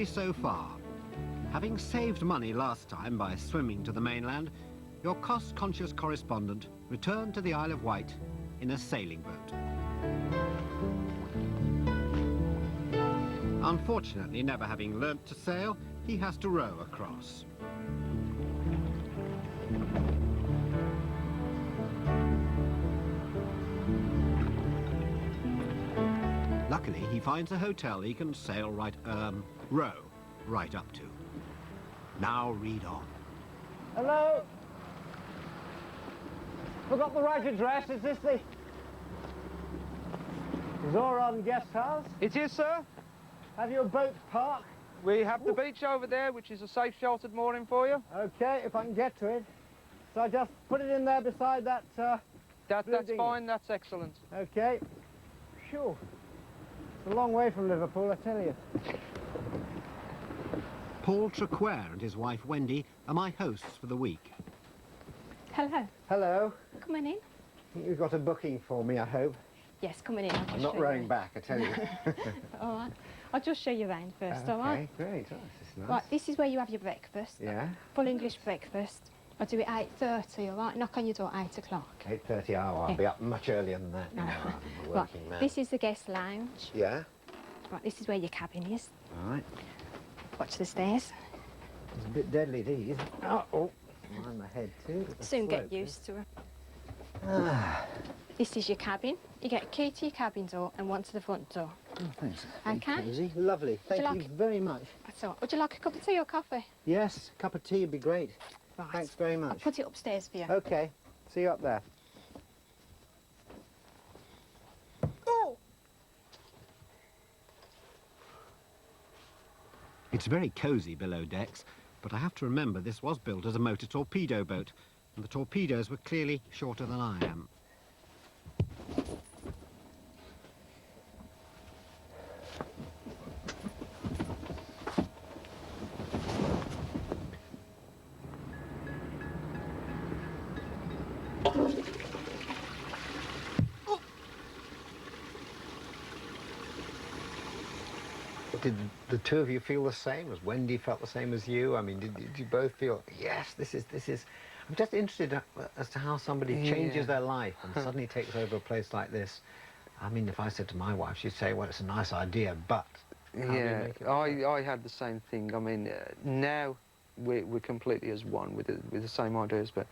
story so far. Having saved money last time by swimming to the mainland, your cost-conscious correspondent returned to the Isle of Wight in a sailing boat. Unfortunately, never having learnt to sail, he has to row across. Luckily, he finds a hotel he can row right up to. Now read on. Hello? Forgot the right address. Is this the Zoron guest house? It is, sir. Have you a boat park? We have the beach over there, which is a safe sheltered mooring for you. Okay, if I can get to it. So I just put it in there beside that That's dinghy. fine, that's excellent. Okay. Sure. It's a long way from Liverpool, I tell you. Paul Trequare and his wife Wendy are my hosts for the week. Hello. Hello. Come on in. You've got a booking for me, I hope. Yes, come on in. I'm not rowing back, I tell you. All right. I'll just show you around first, all right? Okay, great. Oh, this is nice. Right, this is where you have your breakfast. Yeah. Full English breakfast. I'll do it 8:30, all right? Knock on your door 8 o'clock. 8:30, I'll be up much earlier than that. No. I'm a Right, working man. this is the guest lounge. Yeah. Right, this is where your cabin is. All right. Watch the stairs. It's a bit deadly, these. Oh, mind my head too. Soon get used to it. Ah. This is your cabin. You get a key to your cabin door and one to the front door. Oh, thanks. Okay. Cozy. Lovely. Thank you like- very much. That's all right. Would you like a cup of tea or coffee? Yes, a cup of tea would be great. Right. Thanks very I'll much. put it upstairs for you. Okay. See you up there. Oh! It's very cosy below decks, but I have to remember this was built as a motor torpedo boat, and the torpedoes were clearly shorter than I am. Did the two of you feel the same? Has Wendy felt the same as you? I mean, did you both feel, yes, this is... I'm just interested as to how somebody changes their life and suddenly takes over a place like this. I mean, if I said to my wife, she'd say, well, it's a nice idea, but... how do you Yeah, make it I had the same thing. I mean, now we're completely as one with the same ideas, but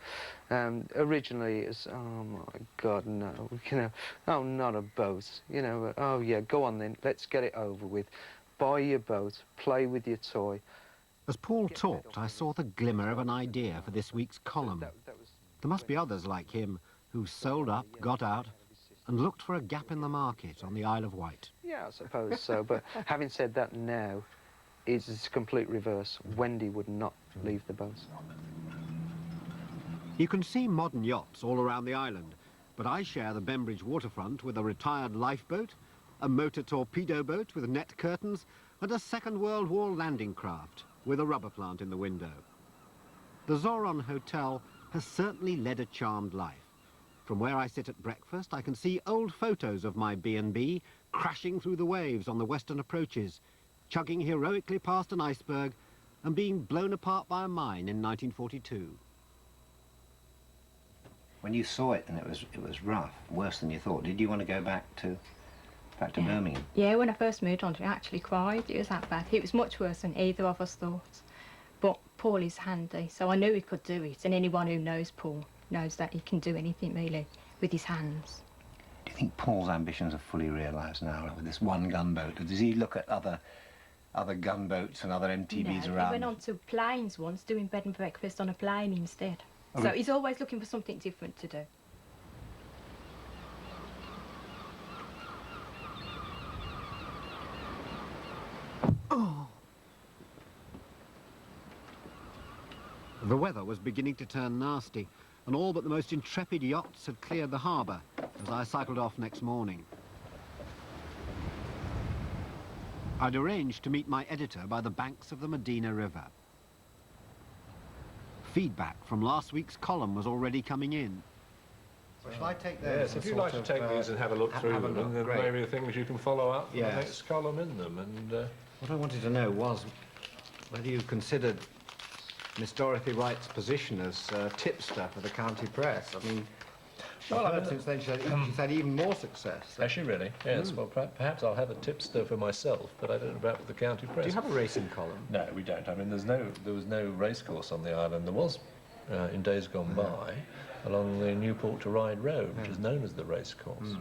originally it's, oh my God, no, you know, oh, not a boat, you know, oh yeah, go on then, let's get it over with. Buy your boat, play with your toy. As Paul talked, I saw the glimmer of an idea for this week's column. There must be others like him who sold up, got out, and looked for a gap in the market on the Isle of Wight. Yeah, I suppose so, but having said that now, it's a complete reverse. Wendy would not leave the boat. You can see modern yachts all around the island, but I share the Bembridge waterfront with a retired lifeboat, a motor torpedo boat with net curtains, and a Second World War landing craft with a rubber plant in the window. The Zoron Hotel has certainly led a charmed life. From where I sit at breakfast, I can see old photos of my B&B crashing through the waves on the western approaches, chugging heroically past an iceberg and being blown apart by a mine in 1942. When you saw it and it was rough, worse than you thought, did you want to go back to Birmingham? Yeah, when I first moved on to it, I actually cried. It was that bad. It was much worse than either of us thought. But Paul is handy, so I knew he could do it. And anyone who knows Paul knows that he can do anything, really, with his hands. Do you think Paul's ambitions are fully realised now with this one gunboat? Or does he look at other gunboats and other MTBs around? He went on to planes once, doing bed and breakfast on a plane instead. Oh, So he's always looking for something different to do. The weather was beginning to turn nasty, and all but the most intrepid yachts had cleared the harbour as I cycled off next morning. I'd arranged to meet my editor by the banks of the Medina River. Feedback from last week's column was already coming in. So shall I take those? Yes, if you'd like to take these and have a look through them, and then maybe the things you can follow up for the next column in them. And What I wanted to know was whether you considered Miss Dorothy Wright's position as tipster for the county press. I mean, Well, I've heard since then she's had even more success. Has she really? Yes. Well, perhaps I'll have a tipster for myself, but I don't know about for the county press. Do you have a racing column? No, we don't. I mean, there was no racecourse on the island. There was, in days gone by, along the Newport to Ryde Road, which is known as the racecourse.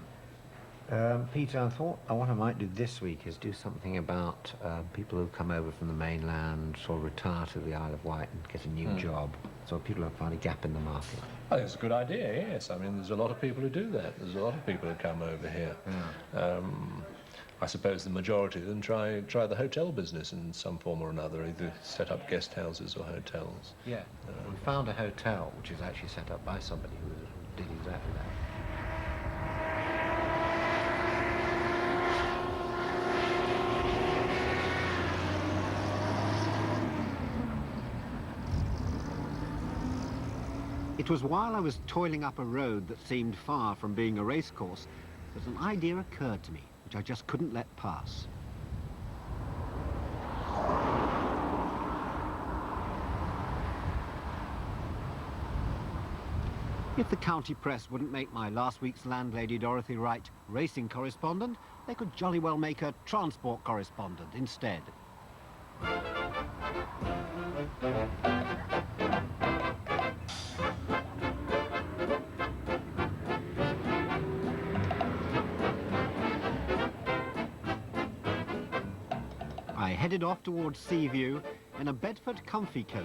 Peter, I thought what I might do this week is do something about people who come over from the mainland or retire to the Isle of Wight and get a new job. So people who find a gap in the market. I think it's a good idea, yes. I mean, there's a lot of people who do that. There's a lot of people who come over here. I suppose the majority of them try the hotel business in some form or another, either set up guest houses or hotels. Yeah. We found a hotel which is actually set up by somebody who did exactly that. It was while I was toiling up a road that seemed far from being a racecourse that an idea occurred to me, which I just couldn't let pass. If the county press wouldn't make my last week's landlady Dorothy Wright racing correspondent, they could jolly well make her transport correspondent instead. I headed off towards Seaview in a Bedford comfy coach,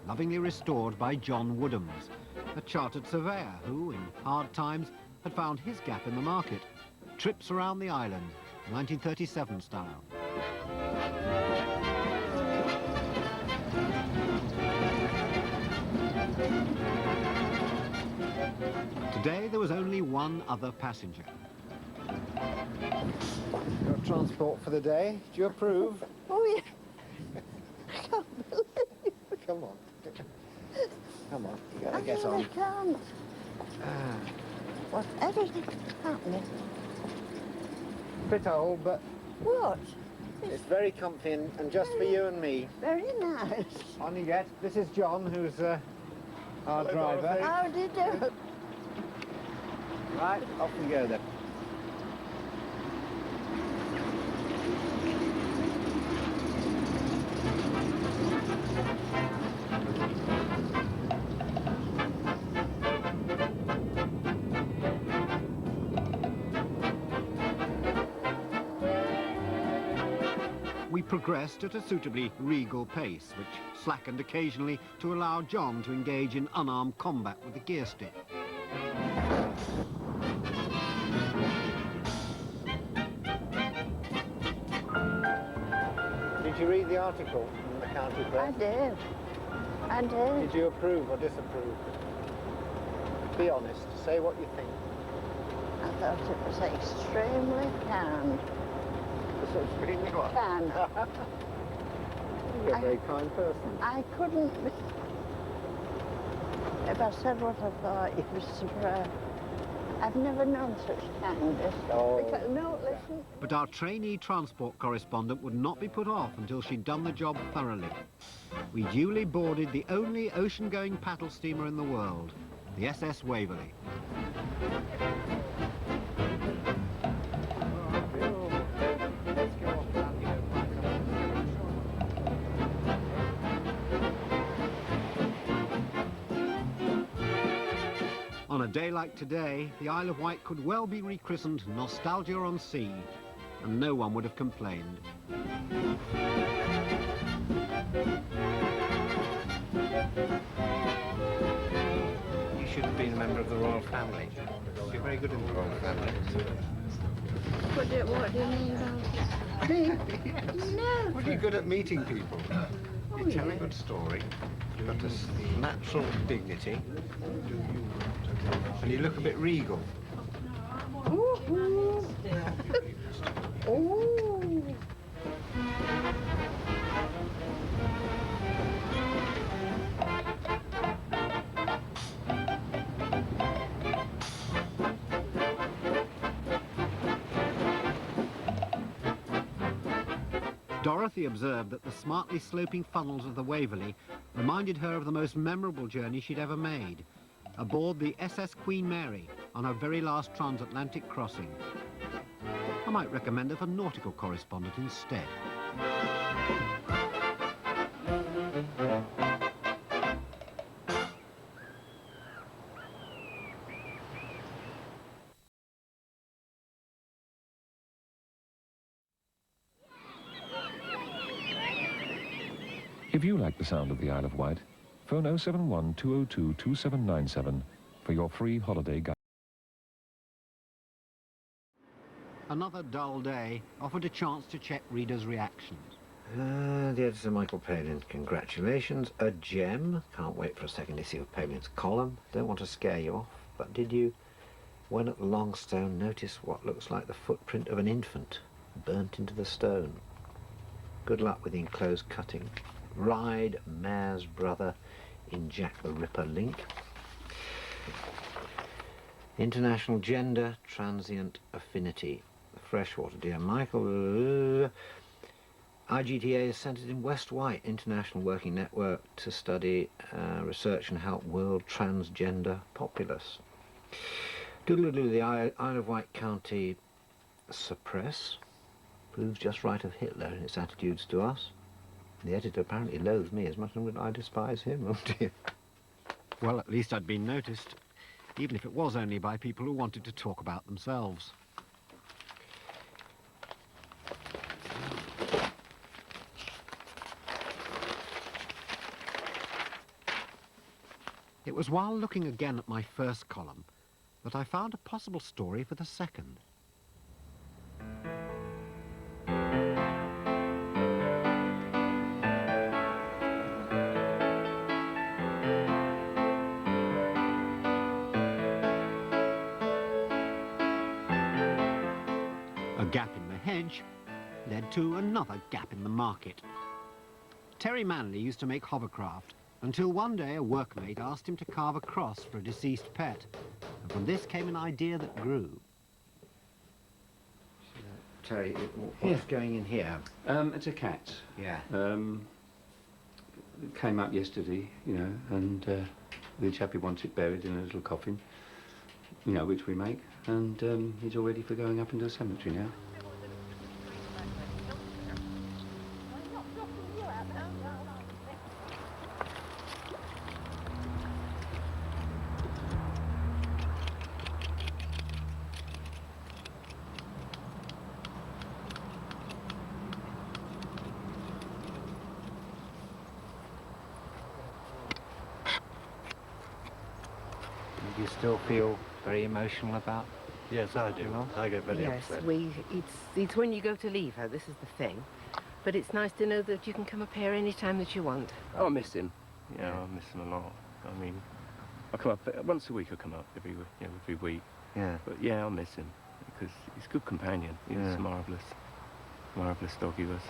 lovingly restored by John Woodhams, a chartered surveyor who, in hard times, had found his gap in the market. Trips around the island, 1937 style. Today there was only one other passenger. Your transport for the day. Do you approve? Oh, yeah. I can't believe it. Come on. Come on. You gotta I get really on. can't. Whatever's happening. Bit old, but What? it's very comfy and just for you and me. Very nice. On you get. This is John, who's our driver. How do you do? Right, off we go then. We progressed at a suitably regal pace, which slackened occasionally to allow John to engage in unarmed combat with the gear stick. Did you read the article in the county I press? did. I did. Did you approve or disapprove? Be honest. Say what you think. I thought it was extremely kind. This is really what? Kind. You're a very kind person. I couldn't be... If I said what I thought, you was surprised. I've never known such kindness. Oh. Because, no, listen. But our trainee transport correspondent would not be put off until she'd done the job thoroughly. We duly boarded the only ocean-going paddle steamer in the world, the SS Waverley. On a day like today, the Isle of Wight could well be rechristened Nostalgia on Sea, and no one would have complained. You should have been a member of the royal family. You're very good in the royal family. What do you mean about me? No. Well, you're good at meeting people. You tell a good story. You've got a natural dignity. And you look a bit regal. Ooh. Ooh. Dorothy observed that the smartly sloping funnels of the Waverley reminded her of the most memorable journey she'd ever made, aboard the SS Queen Mary on her very last transatlantic crossing. I might recommend her for nautical correspondent instead. If you like the sound of the Isle of Wight, phone 071 202 2797 for your free holiday guide. Another dull day offered a chance to check readers' reactions. The editor, Michael Palin, congratulations. A gem. Can't wait for a second issue of Palin's column. Don't want to scare you off, but did you, when at Longstone, notice what looks like the footprint of an infant burnt into the stone? Good luck with the enclosed cutting. Ride Mare's brother in Jack the Ripper link. International gender transient affinity. Freshwater, dear Michael. IGTA is centred in West Wight International Working Network to study, research and help world transgender populace. Doodle-doo, the Isle of Wight County suppress proves just right of Hitler in its attitudes to us. The editor apparently loathes me as much as I despise him. Oh dear. Well, at least I'd been noticed, even if it was only by people who wanted to talk about themselves. It was while looking again at my first column that I found a possible story for the second. A gap in the hedge led to another gap in the market. Terry Manley used to make hovercraft until one day a workmate asked him to carve a cross for a deceased pet, and from this came an idea that grew. Terry, what's going in here? It's a cat. Yeah. It came up yesterday, you know, and the chappie wants it buried in a little coffin, you know, which we make, and he's all ready for going up into the cemetery now. Do you still feel very emotional about? Yes, I do. I get very upset. It's when you go to leave her, this is the thing. But it's nice to know that you can come up here any time that you want. Oh, I miss him. Yeah, I miss him a lot. I mean, I come up once a week. I come up every week. Yeah. But yeah, I miss him because he's a good companion. He's a marvelous dog he was.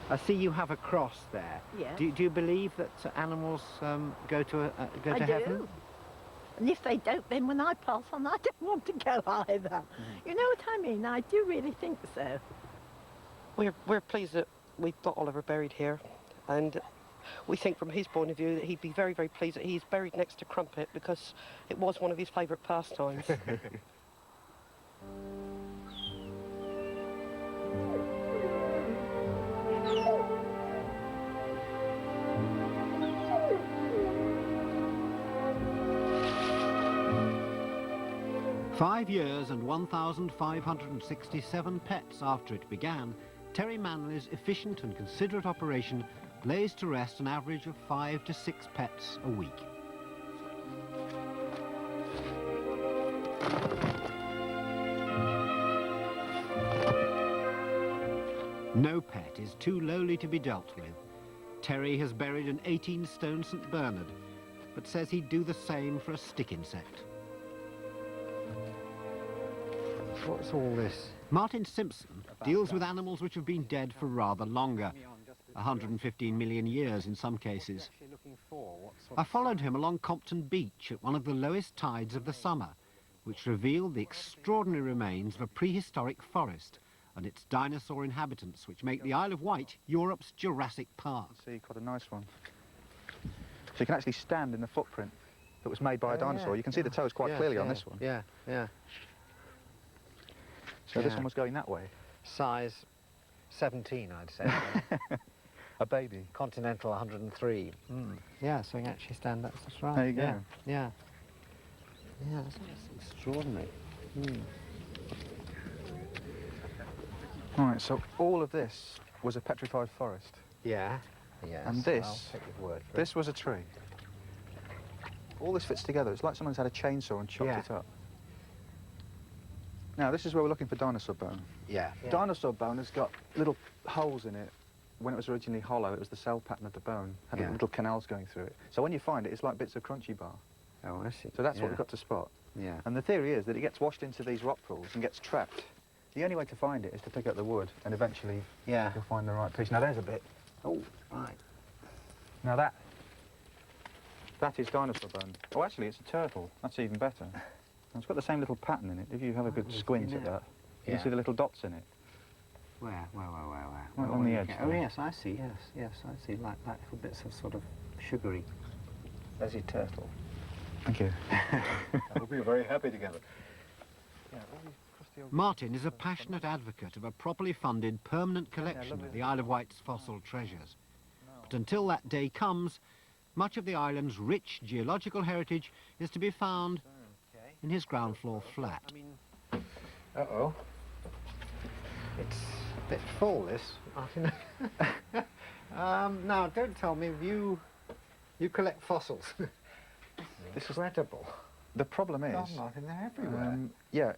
I see you have a cross there. Yeah. Do you believe that animals go to heaven? Do. And if they don't, then when I pass on, I don't want to go either. You know what I mean? I do really think so. We're pleased that we've got Oliver buried here, and we think from his point of view that he'd be very, very pleased that he's buried next to Crumpet because it was one of his favourite pastimes. "5 years and 1,567 pets after it began, Terry Manley's efficient and considerate operation lays to rest an average of 5 to 6 pets a week. No pet is too lowly to be dealt with. Terry has buried an 18-stone St. Bernard, but says he'd do the same for a stick insect. What's all this? Martin Simpson deals with animals which have been dead for rather longer, 115 million years in some cases. I followed him along Compton Beach at one of the lowest tides of the summer, which revealed the extraordinary remains of a prehistoric forest and its dinosaur inhabitants, which make the Isle of Wight Europe's Jurassic Park. See, quite a nice one. So you can actually stand in the footprint that was made by a dinosaur. You can see the toes quite clearly on this one. Yeah, yeah. So this one was going that way. Size 17, I'd say. A baby. Continental 103. Yeah, so you can actually stand up. That's right. There you go. Yeah. Yeah, that's extraordinary. Right, so all of this was a petrified forest. Yeah. Yes. And I'll this, take your word for this was a tree. All this fits together. It's like someone's had a chainsaw and chopped it up. Now, this is where we're looking for dinosaur bone. Yeah. Dinosaur bone has got little holes in it. When it was originally hollow, it was the cell pattern of the bone. Had little canals going through it. So when you find it, it's like bits of crunchy bar. Oh, I see. So that's what we've got to spot. Yeah. And the theory is that it gets washed into these rock pools and gets trapped. The only way to find it is to pick up the wood, and eventually you'll find the right piece. Now, there's a bit. Oh, right. Now that is dinosaur bone. Oh, actually, it's a turtle. That's even better. And it's got the same little pattern in it. If you have a good squint at that, you can see the little dots in it. Where? Right on the edge. Oh, yes, I see. Yes, I see. Like little bits of sort of sugary. There's your turtle. Thank you. I hope you're very happy together. Martin is a passionate advocate of a properly funded permanent collection of the Isle of Wight's fossil treasures. But until that day comes, much of the island's rich geological heritage is to be found in his ground floor flat. Uh-oh. It's a bit full, this, Martin. Now, don't tell me you collect fossils. This is incredible. The problem is... God, Martin, they're everywhere. Yeah.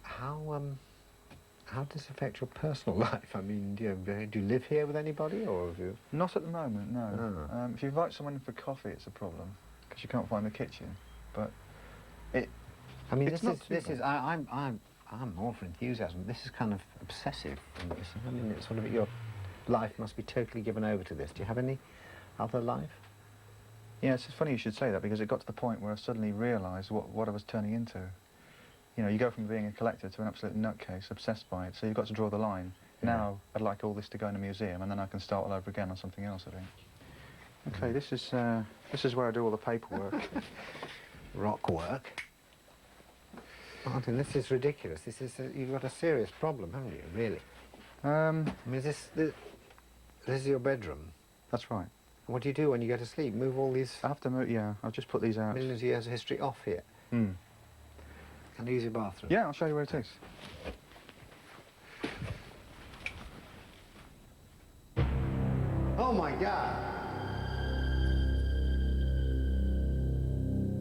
How does this affect your personal life? I mean, do you live here with anybody, or have you... Not at the moment, no. If you invite someone in for coffee, it's a problem, because you can't find the kitchen. But I mean, I'm all for enthusiasm. This is kind of obsessive. I mean, it's sort of your life must be totally given over to this. Do you have any other life? Yeah, it's funny you should say that, because it got to the point where I suddenly realised what I was turning into. You know, you go from being a collector to an absolute nutcase, obsessed by it, so you've got to draw the line. Yeah. Now, I'd like all this to go in a museum, and then I can start all over again on something else, I think. Okay, this is where I do all the paperwork. Rock work? Martin, this is ridiculous. You've got a serious problem, haven't you, really? I mean, this is your bedroom? That's right. What do you do when you go to sleep? Move all these... I have to move, yeah. I'll just put these out. Millions of years of history off here. Can I use your bathroom? Yeah, I'll show you where it is. Oh, my God!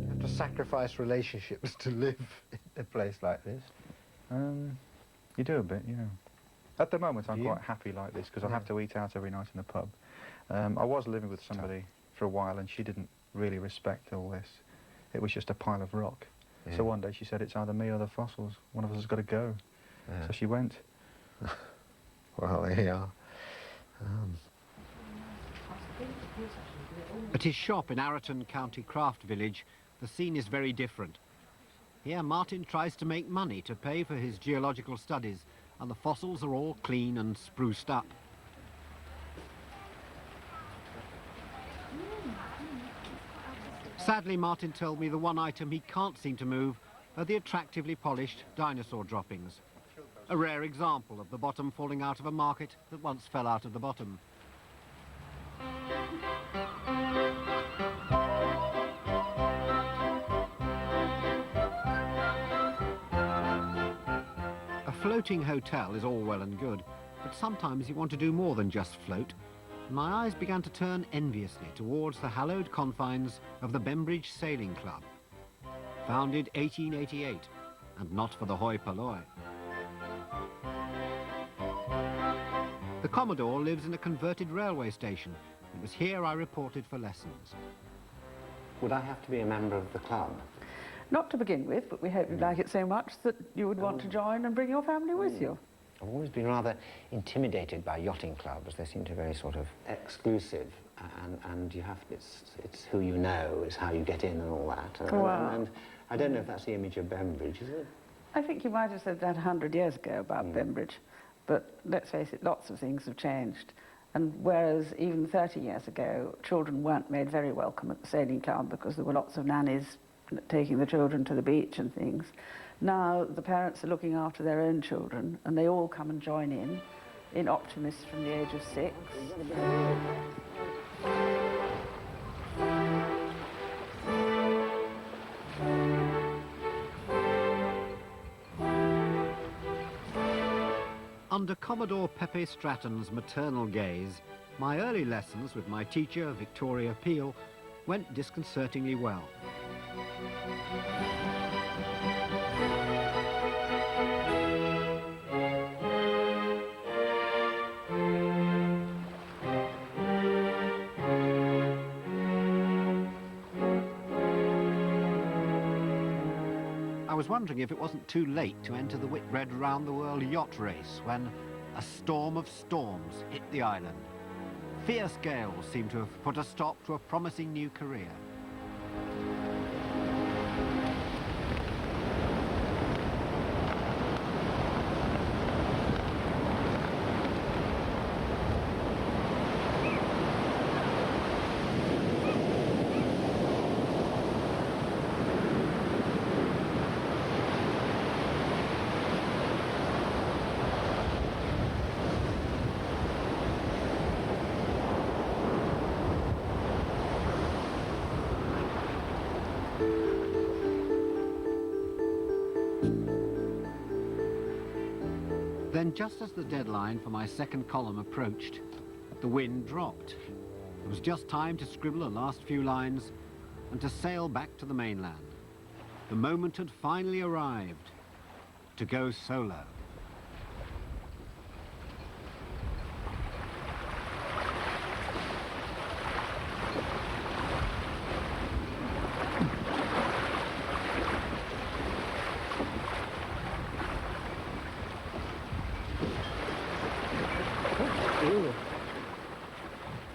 You have to sacrifice relationships to live in a place like this. You do a bit, yeah. At the moment, I'm quite happy like this, because I have to eat out every night in the pub. I was living with somebody for a while, and she didn't really respect all this. It was just a pile of rock. Yeah. So one day she said, it's either me or the fossils. One of us has got to go. Yeah. So she went. Well, there you are. At his shop in Arraton County Craft Village, the scene is very different. Here, Martin tries to make money to pay for his geological studies, and the fossils are all clean and spruced up. Sadly, Martin told me the one item he can't seem to move are the attractively polished dinosaur droppings. A rare example of the bottom falling out of a market that once fell out of the bottom. A floating hotel is all well and good, but sometimes you want to do more than just float. My eyes began to turn enviously towards the hallowed confines of the Bembridge Sailing Club. Founded 1888, and not for the hoi polloi. The Commodore lives in a converted railway station. It was here I reported for lessons. Would I have to be a member of the club? Not to begin with, but we hope you like it so much that you would want to join and bring your family with you. I've always been rather intimidated by yachting clubs. They seem to be very sort of exclusive, and you have it's who you know, it's how you get in and all that. Wow. And I don't know if that's the image of Bembridge, is it? I think you might have said that 100 years ago about Bembridge, but let's face it, lots of things have changed. And whereas even 30 years ago, children weren't made very welcome at the sailing club because there were lots of nannies taking the children to the beach and things, now the parents are looking after their own children and they all come and join in optimists from the age of 6. Under Commodore Pepe Stratton's maternal gaze, my early lessons with my teacher, Victoria Peel, went disconcertingly well. I was wondering if it wasn't too late to enter the Whitbread round-the-world yacht race when a storm of storms hit the island. Fierce gales seemed to have put a stop to a promising new career. Then, just as the deadline for my second column approached, the wind dropped. It was just time to scribble the last few lines and to sail back to the mainland. The moment had finally arrived to go solo.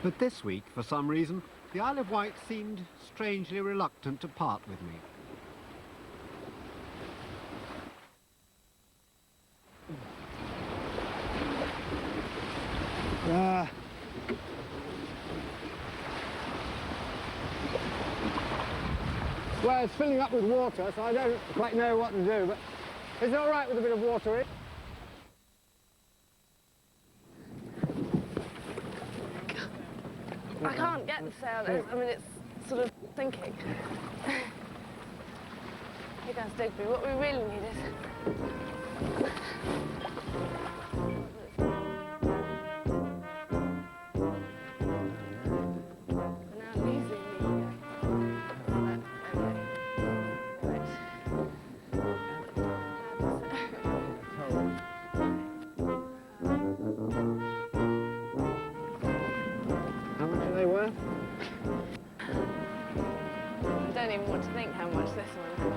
But this week, for some reason, the Isle of Wight seemed strangely reluctant to part with me. Well, it's filling up with water, so I don't quite know what to do, but it's all right with a bit of water in. I can't get the sail. I mean, it's sort of sinking. Hey guys, Digby, what we really need is... How much are they worth? I don't even want to think how much this one is.